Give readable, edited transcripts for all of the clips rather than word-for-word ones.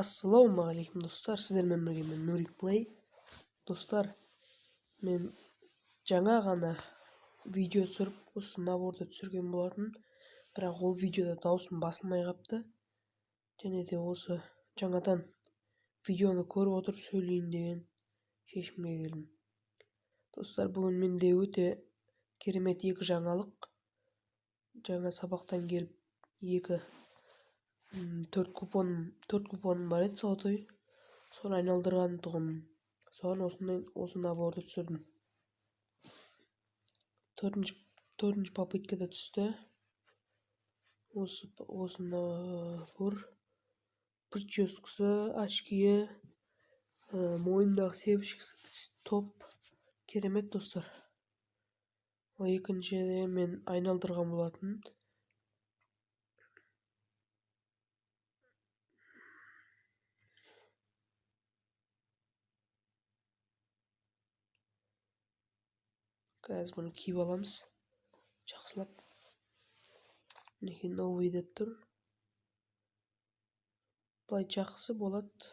Ассалаумағалейкум достар, сіздермен бірге мен Нурик Плей. Достар, мен жаңа ғана видео түсіріп, осы наборды түсірген болатын, бірақ ол видеода даусым басылмай қапты. Және де осы жаңадан видеоны көріп отырып сөйлейін деген шешімге келдім. Достар, бүгін менде өте керемет екі жаңалық. Жаңа сабақтан келіп төрт купоным бар еді золотой. Соны айналдырған тұғым. Соған осы наборды түсірдім. Төртінші попыткада түсті. Осы набор прическасы, очкиі, мойындағы себішкісі, топ. Керемет достар. Ол екіншіде мен айналдырған болатын. Қазір бұны киіп аламыз. Жақсылап. Мінекей новый деп тұр. Бұлай жақсы болады.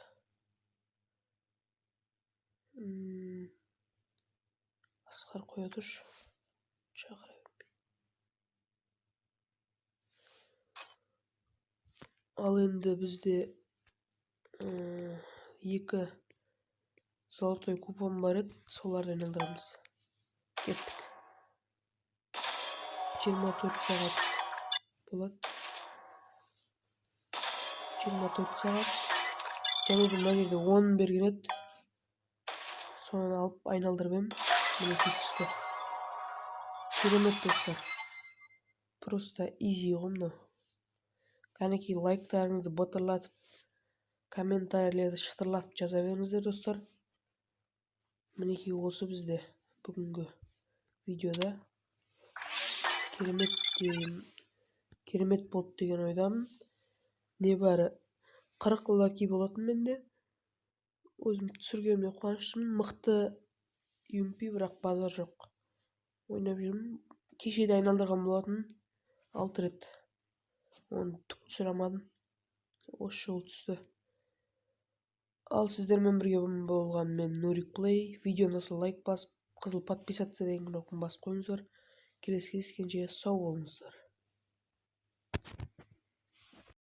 Асқар қоя тұршы. Шақыра бермей. Ал енді бізде екі золотой купон бар еді. Соларды айналдырамыз. Кеттік. 24 сағат болады. 24 сағат. Және де мына жерде 10 берген еді. Соны алып айналдырып ем. Мінекей түсті. Керемет достар. Просто изи ғой мынау. Қанекей лайктарыңызды батырлатып, комментарийлерді шытырлатып жаза беріңіздер достар. Мінекей осы бізде бүгінгі видеода керемет болды деген ойдамын. Небәрі 40 лаки болатын менде. Өзім түсіргеніме қуаныштымын. Мықты UMP, бірақ базар жоқ. Ойнап жүрмін. Кешеде айналдырған болатын 6 рет. Оны түк түсіре алмадым. Осы жолы түсті. Ал сіздермен бірге болған мен Нурик Плей. Видеоны лайк басып, қызыл подписаться деген кнопканы басып қойыңыздар. Келесі кездескенше сау болыңыздар.